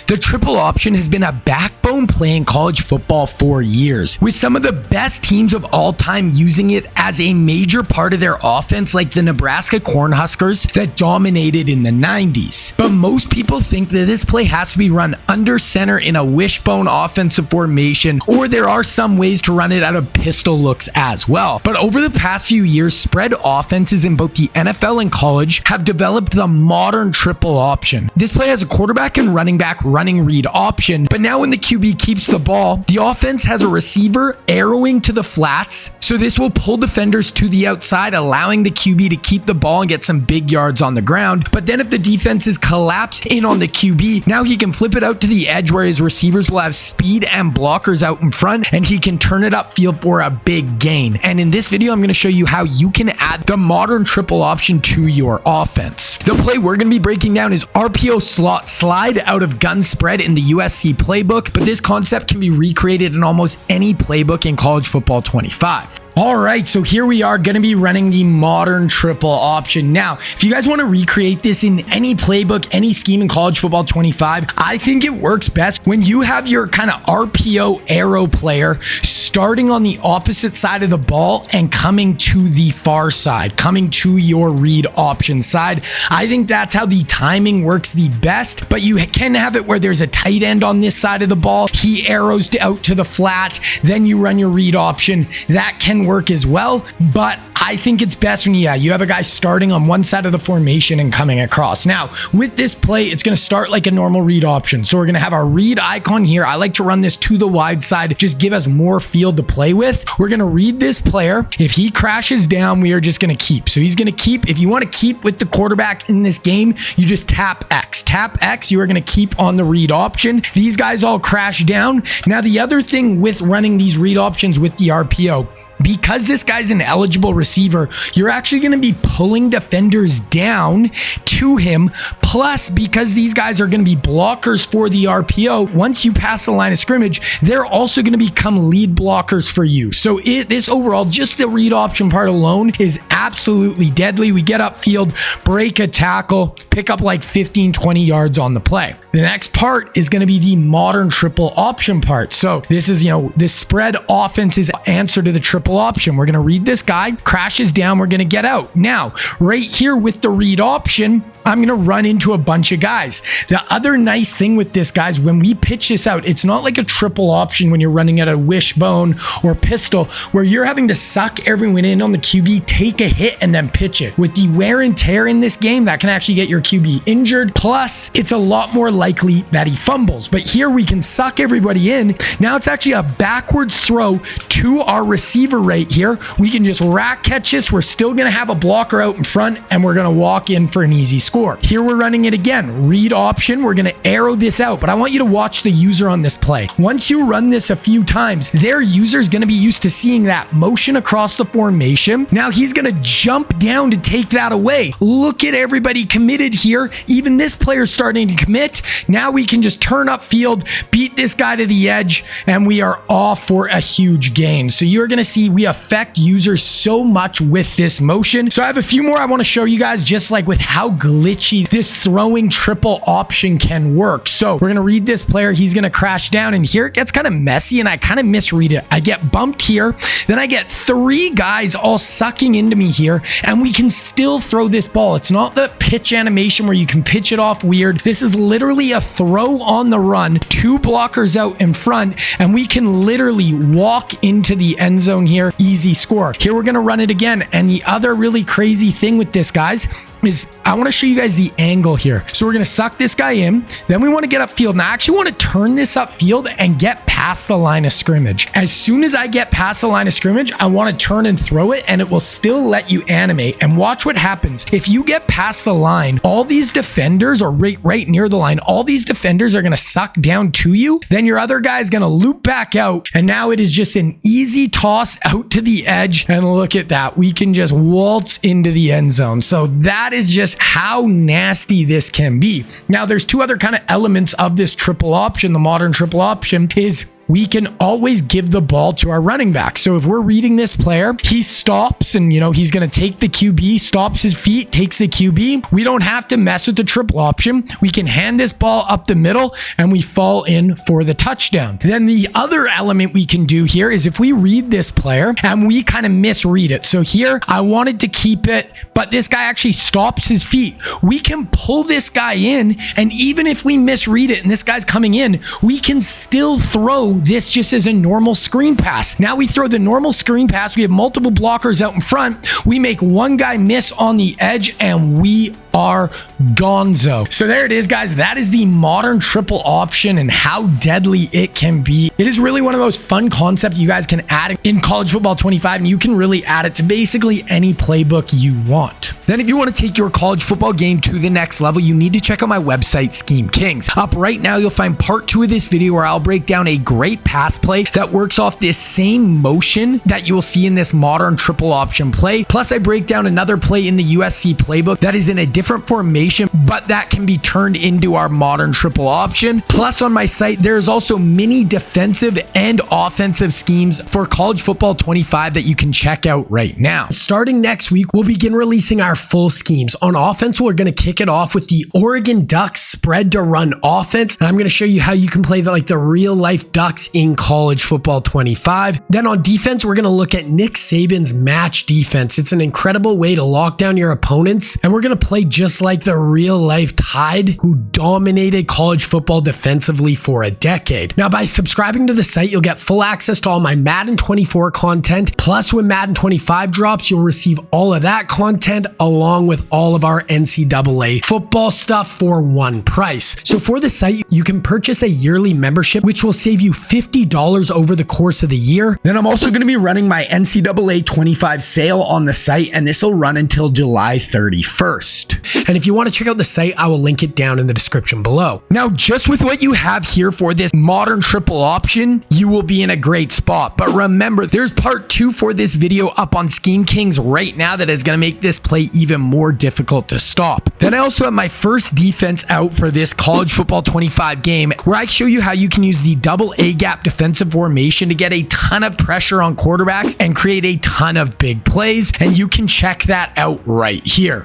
The triple option has been a backbone play in college football for years, with some of the best teams of all time using it as a major part of their offense, like the Nebraska Cornhuskers that dominated in the 90s. But most people think that this play has to be run under center in a wishbone offensive formation, or there are some ways to run it out of pistol looks as well. But over the past few years, spread offenses in both the NFL and college have developed the modern triple option. This play has a quarterback and running back running read option, but now when the QB keeps the ball, the offense has a receiver arrowing to the flats, so this will pull defenders to the outside, allowing the QB to keep the ball and get some big yards on the ground. But then if the defenses collapse in on the QB, now he can flip it out to the edge where his receivers will have speed and blockers out in front, and he can turn it upfield for a big gain. And in this video, I'm going to show you how you can add the modern triple option to your offense. The play we're going to be breaking down is RPO slot slide out of gun spread in the USC playbook, but this concept can be recreated in almost any playbook in College Football 25. All right, so here we are going to be running the modern triple option. Now, if you guys want to recreate this in any playbook, any scheme in College Football 25, I think it works best when you have your kind of RPO arrow player starting on the opposite side of the ball and coming to the far side, coming to your read option side. I think that's how the timing works the best, but you can have it where there's a tight end on this side of the ball. He arrows out to the flat, then you run your read option. That can work as well, but I think it's best when you have a guy starting on one side of the formation and coming across. Now, with this play, it's going to start like a normal read option. So we're going to have our read icon here. I like to run this to the wide side, just give us more field to play with. We're going to read this player. If he crashes down, we are just going to keep. So he's going to keep. If you want to keep with the quarterback in this game, you just tap X. Tap X, you are going to keep on the read option. These guys all crash down. Now, the other thing with running these read options with the RPO, because this guy's an eligible receiver, you're actually going to be pulling defenders down to him. Plus, because these guys are going to be blockers for the RPO, once you pass the line of scrimmage, they're also going to become lead blockers for you. So this overall, just the read option part alone is absolutely deadly. We get upfield, break a tackle, pick up like 15, 20 yards on the play. The next part is going to be the modern triple option part. So this is, this spread offense's answer to the triple option. We're going to read this guy, crashes down, we're going to get out. Now, right here with the read option, I'm going to run into a bunch of guys. The other nice thing with this, guys, when we pitch this out, it's not like a triple option when you're running at a wishbone or pistol where you're having to suck everyone in on the QB, take a hit, and then pitch it. With the wear and tear in this game, that can actually get your QB injured. Plus, it's a lot more likely that he fumbles. But here we can suck everybody in. Now it's actually a backwards throw to our receiver right here. We can just rack catch this. We're still going to have a blocker out in front, and we're going to walk in for an easy score. Here we're running it again. Read option. We're going to arrow this out, but I want you to watch the user on this play. Once you run this a few times, their user is going to be used to seeing that motion across the formation. Now he's going to jump down to take that away. Look at everybody committed here. Even this player's starting to commit. Now we can just turn up field, beat this guy to the edge, and we are off for a huge gain. So you're going to see we affect users so much with this motion. So I have a few more I want to show you guys, just like with how glitchy this throwing triple option can work. So we're going to read this player. He's going to crash down, and here it gets kind of messy, and I kind of misread it. I get bumped here. Then I get three guys all sucking into me here, and we can still throw this ball. It's not the pitch animation where you can pitch it off weird. This is literally a throw on the run, two blockers out in front, and we can literally walk into the end zone here. Easy score. Here we're going to run it again. And the other really crazy thing with this, guys, is I want to show you guys the angle here. So we're going to suck this guy in. Then we want to get upfield. And I actually want to turn this upfield and get past the line of scrimmage. As soon as I get past the line of scrimmage, I want to turn and throw it, and it will still let you animate. And watch what happens. If you get past the line, all these defenders are right near the line. All these defenders are going to suck down to you. Then your other guy is going to loop back out. And now it is just an easy toss out to the edge. And look at that. We can just waltz into the end zone. So that is just how nasty this can be. Now, there's two other kind of elements of this triple option. The modern triple option is we can always give the ball to our running back. So if we're reading this player, he stops and, he's going to take the QB, stops his feet, takes the QB. We don't have to mess with the triple option. We can hand this ball up the middle and we fall in for the touchdown. Then the other element we can do here is if we read this player and we kind of misread it. So here I wanted to keep it, but this guy actually stops his feet. We can pull this guy in, and even if we misread it and this guy's coming in, we can still throw this just as a normal screen pass. Now we throw the normal screen pass. We have multiple blockers out in front. We make one guy miss on the edge and we are gonzo. So there it is, guys. That is the modern triple option and how deadly it can be. It is really one of those fun concepts you guys can add in College Football 25, and you can really add it to basically any playbook you want. Then if you want to take your college football game to the next level, you need to check out my website, Scheme Kings. Up right now, you'll find part 2 of this video where I'll break down a great pass play that works off this same motion that you'll see in this modern triple option play. Plus, I break down another play in the USC playbook that is in a different formation, but that can be turned into our modern triple option. Plus, on my site, there's also mini defensive and offensive schemes for College Football 25 that you can check out right now. Starting next week, we'll begin releasing our full schemes. On offense, we're going to kick it off with the Oregon Ducks spread to run offense. And I'm going to show you how you can play the real life Ducks in College Football 25. Then on defense, we're going to look at Nick Saban's match defense. It's an incredible way to lock down your opponents. And we're going to play just like the real life Tide, who dominated college football defensively for a decade. Now, by subscribing to the site, you'll get full access to all my Madden 24 content. Plus, when Madden 25 drops, you'll receive all of that content along with all of our NCAA football stuff for one price. So for the site, you can purchase a yearly membership, which will save you $50 over the course of the year. Then I'm also going to be running my NCAA 25 sale on the site, and this will run until July 31st. And if you want to check out the site, I will link it down in the description below. Now, just with what you have here for this modern triple option, you will be in a great spot. But remember, there's part 2 for this video up on Scheme Kings right now that is going to make this play even more difficult to stop. Then I also have my first defense out for this College Football 25 game, where I show you how you can use the double A gap defensive formation to get a ton of pressure on quarterbacks and create a ton of big plays. And you can check that out right here.